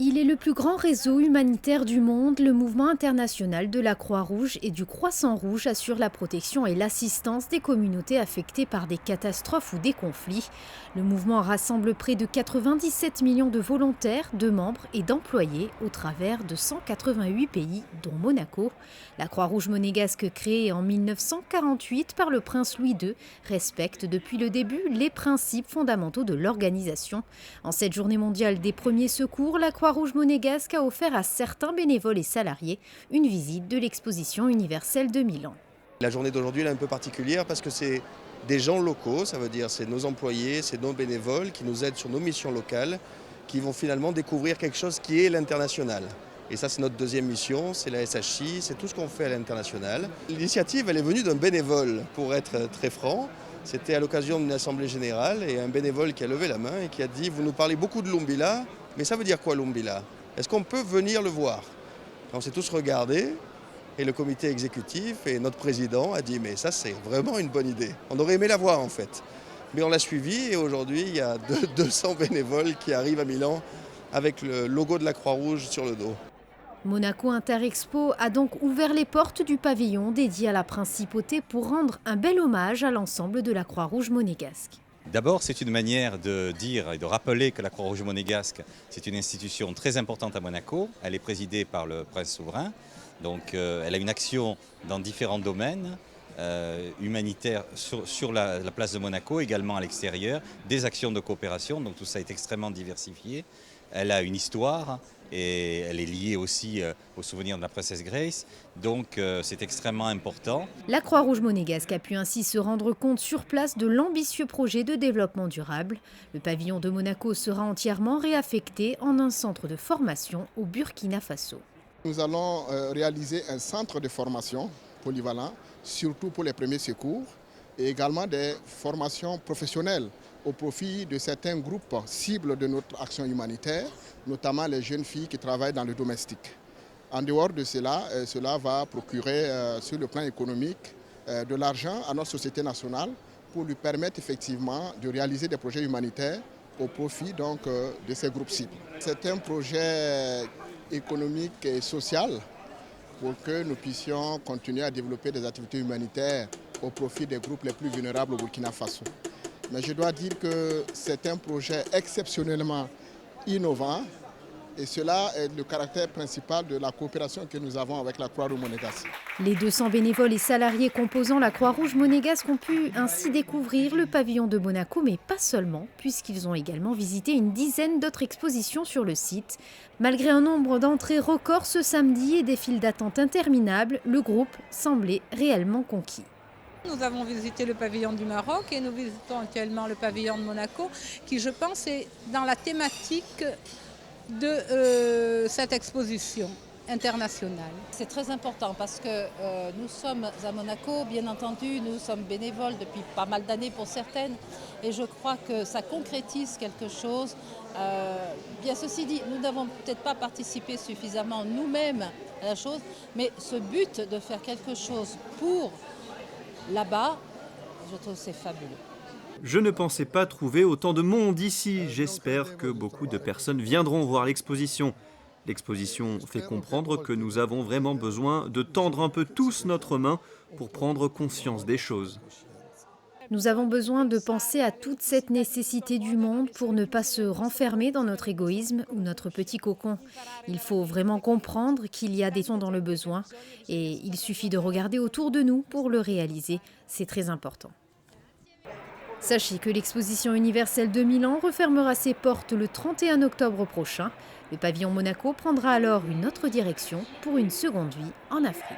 Il est le plus grand réseau humanitaire du monde. Le mouvement international de la Croix-Rouge et du Croissant-Rouge assure la protection et l'assistance des communautés affectées par des catastrophes ou des conflits. Le mouvement rassemble près de 97 millions de volontaires, de membres et d'employés au travers de 188 pays, dont Monaco. La Croix-Rouge monégasque, créée en 1948 par le prince Louis II, respecte depuis le début les principes fondamentaux de l'organisation. En cette journée mondiale des premiers secours, la Croix-Rouge monégasque a offert à certains bénévoles et salariés une visite de l'exposition universelle de Milan. La journée d'aujourd'hui est un peu particulière parce que c'est des gens locaux, ça veut dire c'est nos employés, c'est nos bénévoles qui nous aident sur nos missions locales, qui vont finalement découvrir quelque chose qui est l'international. Et ça, c'est notre deuxième mission, c'est la SHI, c'est tout ce qu'on fait à l'international. L'initiative, elle est venue d'un bénévole, pour être très franc. C'était à l'occasion d'une assemblée générale et un bénévole qui a levé la main et qui a dit « Vous nous parlez beaucoup de l'Umbila, mais ça veut dire quoi l'Umbila? Est-ce qu'on peut venir le voir ?» On s'est tous regardés et le comité exécutif et notre président a dit « Mais ça, c'est vraiment une bonne idée. On aurait aimé la voir en fait. » Mais on l'a suivi et aujourd'hui, il y a 200 bénévoles qui arrivent à Milan avec le logo de la Croix-Rouge sur le dos. Monaco Interexpo a donc ouvert les portes du pavillon dédié à la principauté pour rendre un bel hommage à l'ensemble de la Croix-Rouge monégasque. D'abord, c'est une manière de dire et de rappeler que la Croix-Rouge monégasque, c'est une institution très importante à Monaco. Elle est présidée par le prince souverain, donc elle a une action dans différents domaines. Humanitaires sur la place de Monaco, également à l'extérieur, des actions de coopération, donc tout ça est extrêmement diversifié. Elle a une histoire et elle est liée aussi au souvenir de la princesse Grace, donc c'est extrêmement important. La Croix-Rouge monégasque a pu ainsi se rendre compte sur place de l'ambitieux projet de développement durable. Le pavillon de Monaco sera entièrement réaffecté en un centre de formation au Burkina Faso. Nous allons réaliser un centre de formation polyvalent, surtout pour les premiers secours, et également des formations professionnelles au profit de certains groupes cibles de notre action humanitaire, notamment les jeunes filles qui travaillent dans le domestique. En dehors de cela, cela va procurer sur le plan économique de l'argent à notre société nationale pour lui permettre effectivement de réaliser des projets humanitaires au profit donc, de ces groupes cibles. C'est un projet économique et social pour que nous puissions continuer à développer des activités humanitaires au profit des groupes les plus vulnérables au Burkina Faso. Mais je dois dire que c'est un projet exceptionnellement innovant et cela est le caractère principal de la coopération que nous avons avec la Croix-Rouge monégasque. Les 200 bénévoles et salariés composant la Croix-Rouge monégasque ont pu ainsi découvrir le pavillon de Monaco, mais pas seulement, puisqu'ils ont également visité une dizaine d'autres expositions sur le site. Malgré un nombre d'entrées records ce samedi et des files d'attente interminables, le groupe semblait réellement conquis. Nous avons visité le pavillon du Maroc et nous visitons actuellement le pavillon de Monaco, qui je pense est dans la thématique de cette exposition internationale. C'est très important parce que nous sommes à Monaco, bien entendu, nous sommes bénévoles depuis pas mal d'années pour certaines et je crois que ça concrétise quelque chose. Bien ceci dit, nous n'avons peut-être pas participé suffisamment nous-mêmes à la chose, mais ce but de faire quelque chose pour là-bas, je trouve que c'est fabuleux. Je ne pensais pas trouver autant de monde ici. J'espère que beaucoup de personnes viendront voir l'exposition. L'exposition fait comprendre que nous avons vraiment besoin de tendre un peu tous notre main pour prendre conscience des choses. Nous avons besoin de penser à toute cette nécessité du monde pour ne pas se renfermer dans notre égoïsme ou notre petit cocon. Il faut vraiment comprendre qu'il y a des sons dans le besoin et il suffit de regarder autour de nous pour le réaliser. C'est très important. Sachez que l'exposition universelle de Milan refermera ses portes le 31 octobre prochain. Le pavillon Monaco prendra alors une autre direction pour une seconde vie en Afrique.